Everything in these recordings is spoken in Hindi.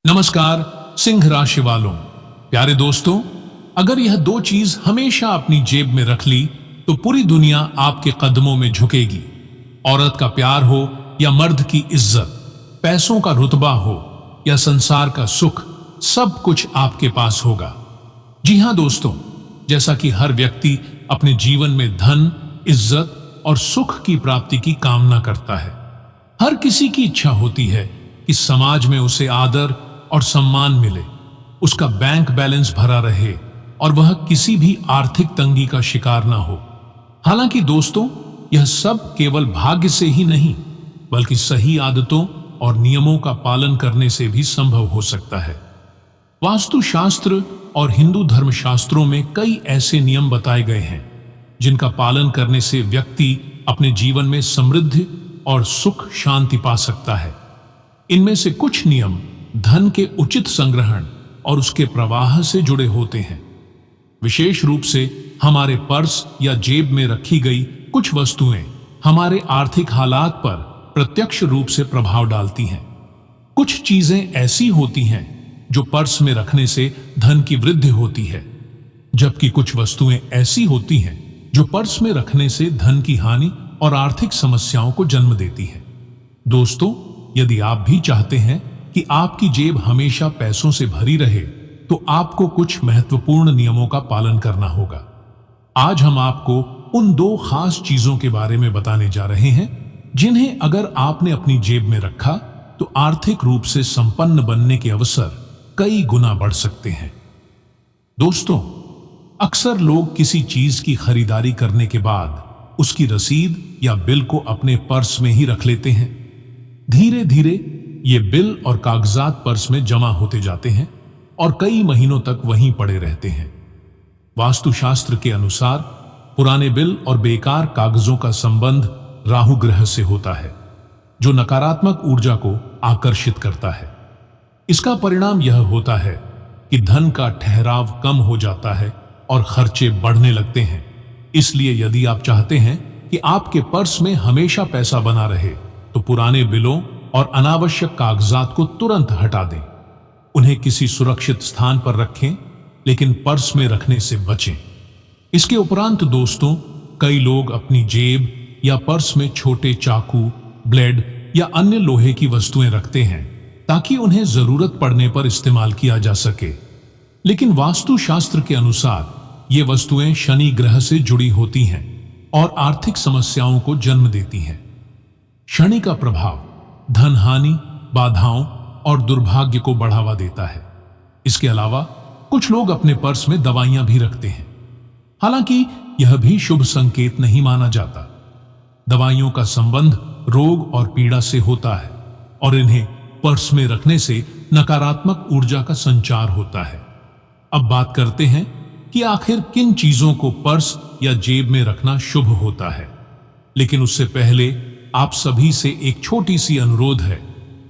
नमस्कार सिंह राशि वालों, प्यारे दोस्तों, अगर यह दो चीज हमेशा अपनी जेब में रख ली तो पूरी दुनिया आपके कदमों में झुकेगी। औरत का प्यार हो या मर्द की इज्जत, पैसों का रुतबा हो या संसार का सुख, सब कुछ आपके पास होगा। जी हां दोस्तों, जैसा कि हर व्यक्ति अपने जीवन में धन, इज्जत और सुख की प्राप्ति की कामना करता है, हर किसी की इच्छा होती है कि समाज में उसे आदर और सम्मान मिले, उसका बैंक बैलेंस भरा रहे और वह किसी भी आर्थिक तंगी का शिकार ना हो। हालांकि दोस्तों, यह सब केवल भाग्य से ही नहीं बल्कि सही आदतों और नियमों का पालन करने से भी संभव हो सकता है। वास्तुशास्त्र और हिंदू धर्मशास्त्रों में कई ऐसे नियम बताए गए हैं जिनका पालन करने से व्यक्ति अपने जीवन में समृद्धि और सुख शांति पा सकता है। इनमें से कुछ नियम धन के उचित संग्रहण और उसके प्रवाह से जुड़े होते हैं। विशेष रूप से हमारे पर्स या जेब में रखी गई कुछ वस्तुएं हमारे आर्थिक हालात पर प्रत्यक्ष रूप से प्रभाव डालती हैं। कुछ चीजें ऐसी होती हैं जो पर्स में रखने से धन की वृद्धि होती है, जबकि कुछ वस्तुएं ऐसी होती हैं जो पर्स में रखने से धन की हानि और आर्थिक समस्याओं को जन्म देती है। दोस्तों, यदि आप भी चाहते हैं कि आपकी जेब हमेशा पैसों से भरी रहे, तो आपको कुछ महत्वपूर्ण नियमों का पालन करना होगा। आज हम आपको उन दो खास चीजों के बारे में बताने जा रहे हैं जिन्हें अगर आपने अपनी जेब में रखा तो आर्थिक रूप से संपन्न बनने के अवसर कई गुना बढ़ सकते हैं। दोस्तों, अक्सर लोग किसी चीज की खरीदारी करने के बाद उसकी रसीद या बिल को अपने पर्स में ही रख लेते हैं। धीरे धीरे ये बिल और कागजात पर्स में जमा होते जाते हैं और कई महीनों तक वहीं पड़े रहते हैं। वास्तुशास्त्र के अनुसार पुराने बिल और बेकार कागजों का संबंध राहु ग्रह से होता है, जो नकारात्मक ऊर्जा को आकर्षित करता है। इसका परिणाम यह होता है कि धन का ठहराव कम हो जाता है और खर्चे बढ़ने लगते हैं। इसलिए यदि आप चाहते हैं कि आपके पर्स में हमेशा पैसा बना रहे, तो पुराने बिलों और अनावश्यक कागजात को तुरंत हटा दें। उन्हें किसी सुरक्षित स्थान पर रखें, लेकिन पर्स में रखने से बचें। इसके उपरांत दोस्तों, कई लोग अपनी जेब या पर्स में छोटे चाकू, ब्लेड या अन्य लोहे की वस्तुएं रखते हैं ताकि उन्हें जरूरत पड़ने पर इस्तेमाल किया जा सके। लेकिन वास्तुशास्त्र के अनुसार ये वस्तुएं शनि ग्रह से जुड़ी होती हैं और आर्थिक समस्याओं को जन्म देती हैं। शनि का प्रभाव धन हानि, बाधाओं और दुर्भाग्य को बढ़ावा देता है। इसके अलावा कुछ लोग अपने पर्स में दवाइयां भी रखते हैं। हालांकि यह भी शुभ संकेत नहीं माना जाता। दवाइयों का संबंध रोग और पीड़ा से होता है और इन्हें पर्स में रखने से नकारात्मक ऊर्जा का संचार होता है। अब बात करते हैं कि आखिर किन चीजों को पर्स या जेब में रखना शुभ होता है। लेकिन उससे पहले आप सभी से एक छोटी सी अनुरोध है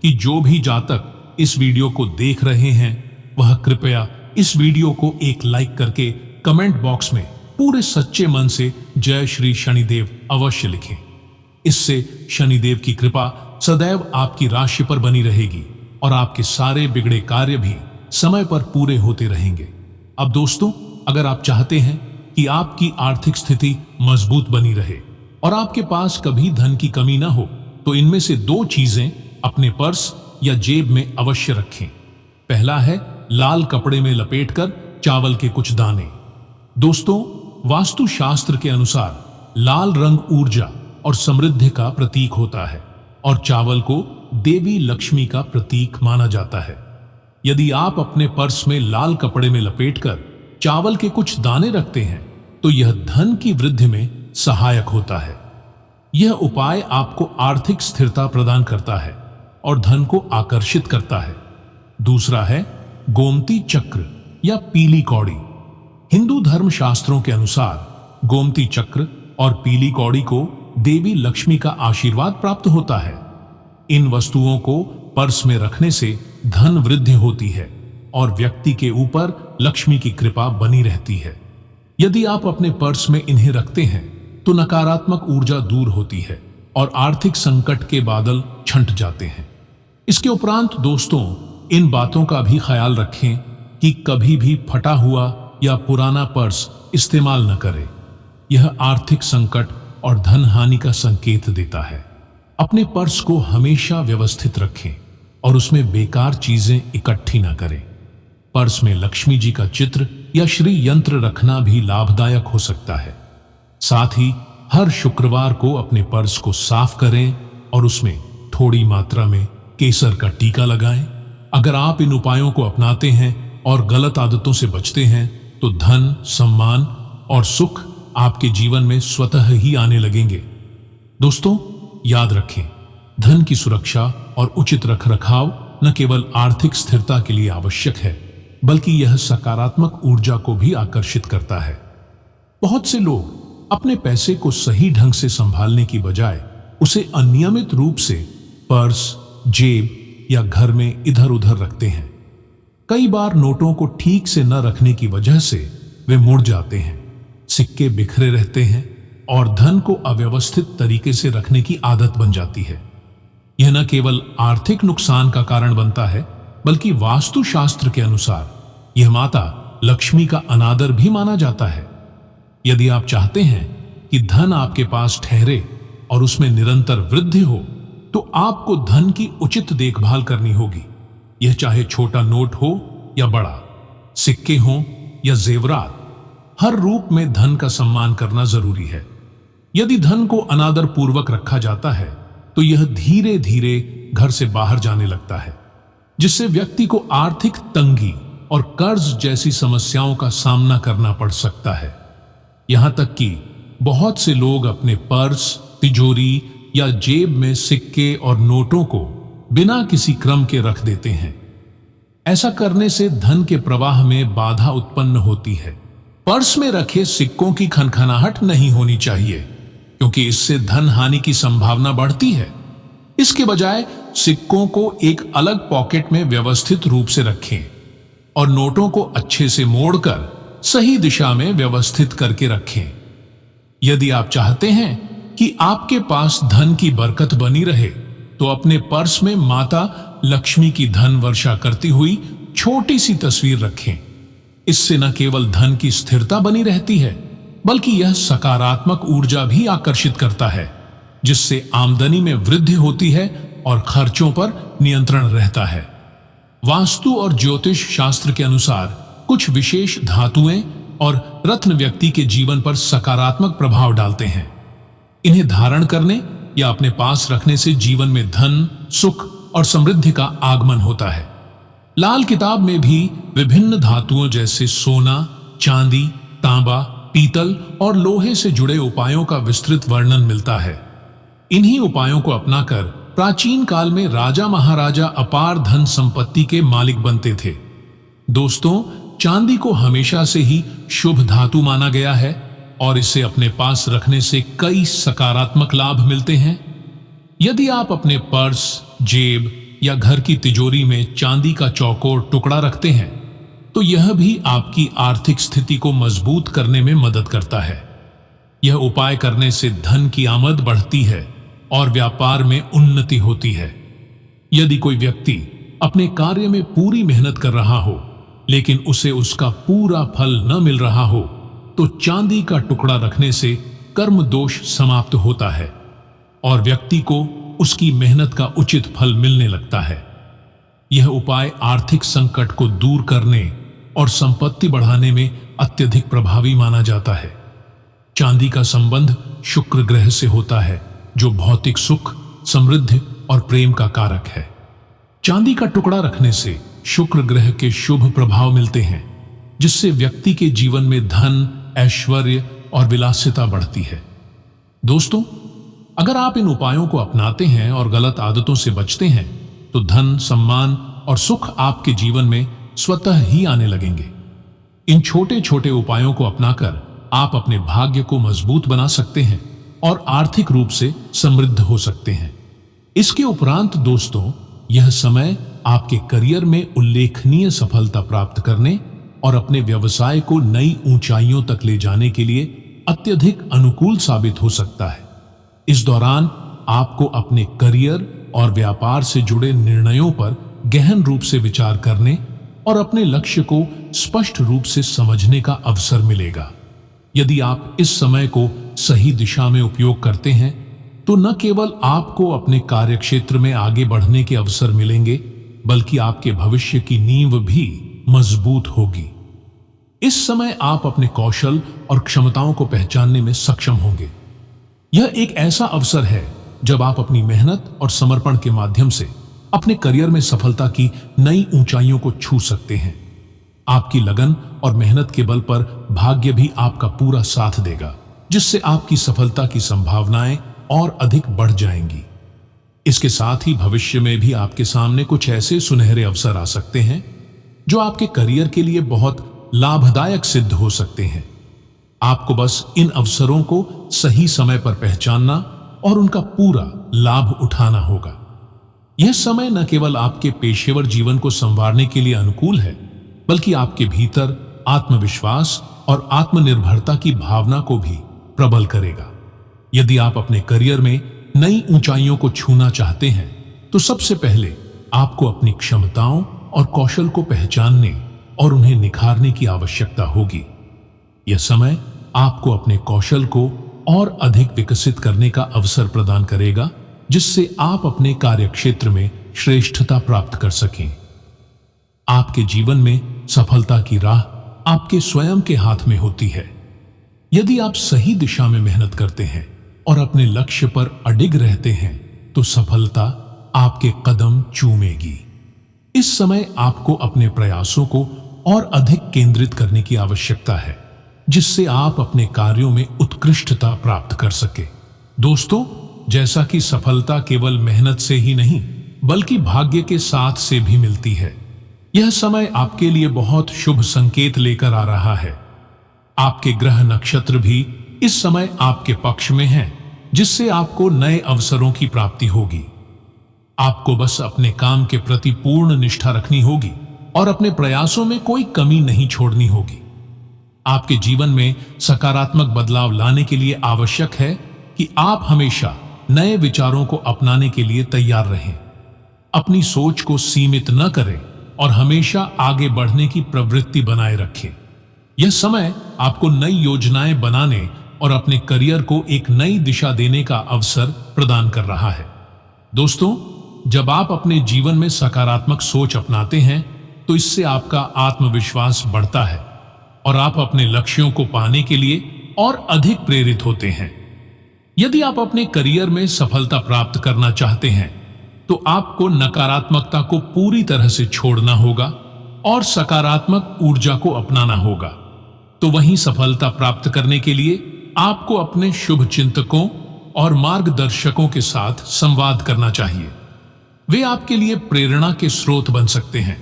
कि जो भी जातक इस वीडियो को देख रहे हैं, वह कृपया इस वीडियो को एक लाइक करके कमेंट बॉक्स में पूरे सच्चे मन से जय श्री शनिदेव अवश्य लिखें। इससे शनिदेव की कृपा सदैव आपकी राशि पर बनी रहेगी और आपके सारे बिगड़े कार्य भी समय पर पूरे होते रहेंगे। अब दोस्तों, अगर आप चाहते हैं कि आपकी आर्थिक स्थिति मजबूत बनी रहे और आपके पास कभी धन की कमी ना हो, तो इनमें से दो चीजें अपने पर्स या जेब में अवश्य रखें। पहला है लाल कपड़े में लपेटकर चावल के कुछ दाने। दोस्तों, वास्तुशास्त्र के अनुसार लाल रंग ऊर्जा और समृद्धि का प्रतीक होता है और चावल को देवी लक्ष्मी का प्रतीक माना जाता है। यदि आप अपने पर्स में लाल कपड़े में लपेटकर चावल के कुछ दाने रखते हैं, तो यह धन की वृद्धि में सहायक होता है। यह उपाय आपको आर्थिक स्थिरता प्रदान करता है और धन को आकर्षित करता है। दूसरा है गोमती चक्र या पीली कौड़ी। हिंदू धर्म शास्त्रों के अनुसार गोमती चक्र और पीली कौड़ी को देवी लक्ष्मी का आशीर्वाद प्राप्त होता है। इन वस्तुओं को पर्स में रखने से धन वृद्धि होती है और व्यक्ति के ऊपर लक्ष्मी की कृपा बनी रहती है। यदि आप अपने पर्स में इन्हें रखते हैं तो नकारात्मक ऊर्जा दूर होती है और आर्थिक संकट के बादल छंट जाते हैं। इसके उपरांत दोस्तों, इन बातों का भी ख्याल रखें कि कभी भी फटा हुआ या पुराना पर्स इस्तेमाल न करें। यह आर्थिक संकट और धन हानि का संकेत देता है। अपने पर्स को हमेशा व्यवस्थित रखें और उसमें बेकार चीजें इकट्ठी न करें। पर्स में लक्ष्मी जी का चित्र या श्री यंत्र रखना भी लाभदायक हो सकता है। साथ ही हर शुक्रवार को अपने पर्स को साफ करें और उसमें थोड़ी मात्रा में केसर का टीका लगाएं। अगर आप इन उपायों को अपनाते हैं और गलत आदतों से बचते हैं तो धन, सम्मान और सुख आपके जीवन में स्वतः ही आने लगेंगे। दोस्तों, याद रखें, धन की सुरक्षा और उचित रखरखाव न केवल आर्थिक स्थिरता के लिए आवश्यक है, बल्कि यह सकारात्मक ऊर्जा को भी आकर्षित करता है। बहुत से लोग अपने पैसे को सही ढंग से संभालने की बजाय उसे अनियमित रूप से पर्स, जेब या घर में इधर उधर रखते हैं। कई बार नोटों को ठीक से न रखने की वजह से वे मुड़ जाते हैं, सिक्के बिखरे रहते हैं और धन को अव्यवस्थित तरीके से रखने की आदत बन जाती है। यह न केवल आर्थिक नुकसान का कारण बनता है, बल्कि वास्तुशास्त्र के अनुसार यह माता लक्ष्मी का अनादर भी माना जाता है। यदि आप चाहते हैं कि धन आपके पास ठहरे और उसमें निरंतर वृद्धि हो, तो आपको धन की उचित देखभाल करनी होगी। यह चाहे छोटा नोट हो या बड़ा, सिक्के हों या जेवरात, हर रूप में धन का सम्मान करना जरूरी है। यदि धन को अनादर पूर्वक रखा जाता है तो यह धीरे धीरे घर से बाहर जाने लगता है, जिससे व्यक्ति को आर्थिक तंगी और कर्ज जैसी समस्याओं का सामना करना पड़ सकता है। यहां तक कि बहुत से लोग अपने पर्स, तिजोरी या जेब में सिक्के और नोटों को बिना किसी क्रम के रख देते हैं। ऐसा करने से धन के प्रवाह में बाधा उत्पन्न होती है। पर्स में रखे सिक्कों की खनखनाहट नहीं होनी चाहिए, क्योंकि इससे धन हानि की संभावना बढ़ती है। इसके बजाय सिक्कों को एक अलग पॉकेट में व्यवस्थित रूप से रखें और नोटों को अच्छे से मोड़कर सही दिशा में व्यवस्थित करके रखें। यदि आप चाहते हैं कि आपके पास धन की बरकत बनी रहे, तो अपने पर्स में माता लक्ष्मी की धन वर्षा करती हुई छोटी सी तस्वीर रखें। इससे न केवल धन की स्थिरता बनी रहती है, बल्कि यह सकारात्मक ऊर्जा भी आकर्षित करता है, जिससे आमदनी में वृद्धि होती है और खर्चों पर नियंत्रण रहता है। वास्तु और ज्योतिष शास्त्र के अनुसार कुछ विशेष धातुएं और रत्न व्यक्ति के जीवन पर सकारात्मक प्रभाव डालते हैं। इन्हें धारण करने या अपने पास रखने से जीवन में धन, सुख और समृद्धि का आगमन होता है। लाल किताब में भी विभिन्न धातुओं जैसे सोना, चांदी, तांबा, पीतल और लोहे से जुड़े उपायों का विस्तृत वर्णन मिलता है। इन्हीं उपायों को अपनाकर प्राचीन काल में राजा महाराजा अपार धन संपत्ति के मालिक बनते थे। दोस्तों, चांदी को हमेशा से ही शुभ धातु माना गया है और इसे अपने पास रखने से कई सकारात्मक लाभ मिलते हैं। यदि आप अपने पर्स, जेब या घर की तिजोरी में चांदी का चौकोर टुकड़ा रखते हैं, तो यह भी आपकी आर्थिक स्थिति को मजबूत करने में मदद करता है। यह उपाय करने से धन की आमद बढ़ती है और व्यापार में उन्नति होती है। यदि कोई व्यक्ति अपने कार्य में पूरी मेहनत कर रहा हो, लेकिन उसे उसका पूरा फल न मिल रहा हो, तो चांदी का टुकड़ा रखने से कर्म दोष समाप्त होता है और व्यक्ति को उसकी मेहनत का उचित फल मिलने लगता है। यह उपाय आर्थिक संकट को दूर करने और संपत्ति बढ़ाने में अत्यधिक प्रभावी माना जाता है। चांदी का संबंध शुक्र ग्रह से होता है, जो भौतिक सुख, समृद्धि और प्रेम का कारक है। चांदी का टुकड़ा रखने से शुक्र ग्रह के शुभ प्रभाव मिलते हैं, जिससे व्यक्ति के जीवन में धन, ऐश्वर्य और विलासिता बढ़ती है। दोस्तों, अगर आप इन उपायों को अपनाते हैं और गलत आदतों से बचते हैं, तो धन, सम्मान और सुख आपके जीवन में स्वतः ही आने लगेंगे। इन छोटे छोटे उपायों को अपनाकर आप अपने भाग्य को मजबूत बना सकते हैं और आर्थिक रूप से समृद्ध हो सकते हैं। इसके उपरांत दोस्तों, यह समय आपके करियर में उल्लेखनीय सफलता प्राप्त करने और अपने व्यवसाय को नई ऊंचाइयों तक ले जाने के लिए अत्यधिक अनुकूल साबित हो सकता है। इस दौरान आपको अपने करियर और व्यापार से जुड़े निर्णयों पर गहन रूप से विचार करने और अपने लक्ष्य को स्पष्ट रूप से समझने का अवसर मिलेगा। यदि आप इस समय को सही दिशा में उपयोग करते हैं तो न केवल आपको अपने कार्यक्षेत्र में आगे बढ़ने के अवसर मिलेंगे, बल्कि आपके भविष्य की नींव भी मजबूत होगी। इस समय आप अपने कौशल और क्षमताओं को पहचानने में सक्षम होंगे। यह एक ऐसा अवसर है जब आप अपनी मेहनत और समर्पण के माध्यम से अपने करियर में सफलता की नई ऊंचाइयों को छू सकते हैं। आपकी लगन और मेहनत के बल पर भाग्य भी आपका पूरा साथ देगा, जिससे आपकी सफलता की संभावनाएं और अधिक बढ़ जाएंगी। इसके साथ ही भविष्य में भी आपके सामने कुछ ऐसे सुनहरे अवसर आ सकते हैं जो आपके करियर के लिए बहुत लाभदायक सिद्ध हो सकते हैं। आपको बस इन अवसरों को सही समय पर पहचानना और उनका पूरा लाभ उठाना होगा। यह समय न केवल आपके पेशेवर जीवन को संवारने के लिए अनुकूल है, बल्कि आपके भीतर आत्मविश्वास और आत्मनिर्भरता की भावना को भी प्रबल करेगा। यदि आप अपने करियर में नई ऊंचाइयों को छूना चाहते हैं तो सबसे पहले आपको अपनी क्षमताओं और कौशल को पहचानने और उन्हें निखारने की आवश्यकता होगी। यह समय आपको अपने कौशल को और अधिक विकसित करने का अवसर प्रदान करेगा, जिससे आप अपने कार्यक्षेत्र में श्रेष्ठता प्राप्त कर सकें। आपके जीवन में सफलता की राह आपके स्वयं के हाथ में होती है। यदि आप सही दिशा में मेहनत करते हैं और अपने लक्ष्य पर अडिग रहते हैं तो सफलता आपके कदम चूमेगी। इस समय आपको अपने प्रयासों को और अधिक केंद्रित करने की आवश्यकता है, जिससे आप अपने कार्यों में उत्कृष्टता प्राप्त कर सके। दोस्तों, जैसा कि सफलता केवल मेहनत से ही नहीं बल्कि भाग्य के साथ से भी मिलती है, यह समय आपके लिए बहुत शुभ संकेत लेकर आ रहा है। आपके ग्रह नक्षत्र भी इस समय आपके पक्ष में हैं, जिससे आपको नए अवसरों की प्राप्ति होगी। आपको बस अपने काम के प्रति पूर्ण निष्ठा रखनी होगी और अपने प्रयासों में कोई कमी नहीं छोड़नी होगी। आपके जीवन में सकारात्मक बदलाव लाने के लिए आवश्यक है कि आप हमेशा नए विचारों को अपनाने के लिए तैयार रहें। अपनी सोच को सीमित न करें और हमेशा आगे बढ़ने की प्रवृत्ति बनाए रखें। यह समय आपको नई योजनाएं बनाने और अपने करियर को एक नई दिशा देने का अवसर प्रदान कर रहा है। दोस्तों, जब आप अपने जीवन में सकारात्मक सोच अपनाते हैं तो इससे आपका आत्मविश्वास बढ़ता है और आप अपने लक्ष्यों को पाने के लिए और अधिक प्रेरित होते हैं। यदि आप अपने करियर में सफलता प्राप्त करना चाहते हैं तो आपको नकारात्मकता को पूरी तरह से छोड़ना होगा और सकारात्मक ऊर्जा को अपनाना होगा। तो वहीं सफलता प्राप्त करने के लिए आपको अपने शुभ चिंतकों और मार्गदर्शकों के साथ संवाद करना चाहिए। वे आपके लिए प्रेरणा के स्रोत बन सकते हैं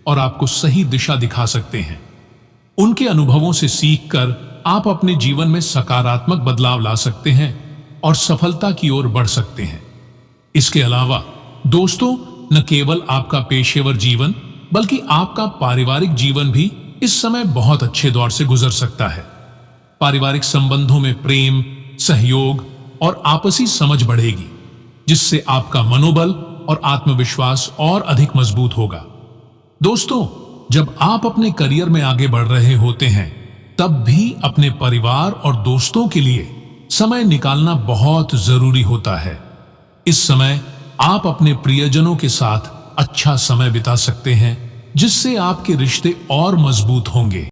और आपको सही दिशा दिखा सकते हैं। उनके अनुभवों से सीखकर आप अपने जीवन में सकारात्मक बदलाव ला सकते हैं और सफलता की ओर बढ़ सकते हैं। इसके अलावा दोस्तों, न केवल आपका पेशेवर जीवन बल्कि आपका पारिवारिक जीवन भी इस समय बहुत अच्छे दौर से गुजर सकता है। पारिवारिक संबंधों में प्रेम, सहयोग और आपसी समझ बढ़ेगी, जिससे आपका मनोबल और आत्मविश्वास और अधिक मजबूत होगा। दोस्तों, जब आप अपने करियर में आगे बढ़ रहे होते हैं तब भी अपने परिवार और दोस्तों के लिए समय निकालना बहुत जरूरी होता है। इस समय आप अपने प्रियजनों के साथ अच्छा समय बिता सकते हैं, जिससे आपके रिश्ते और मजबूत होंगे।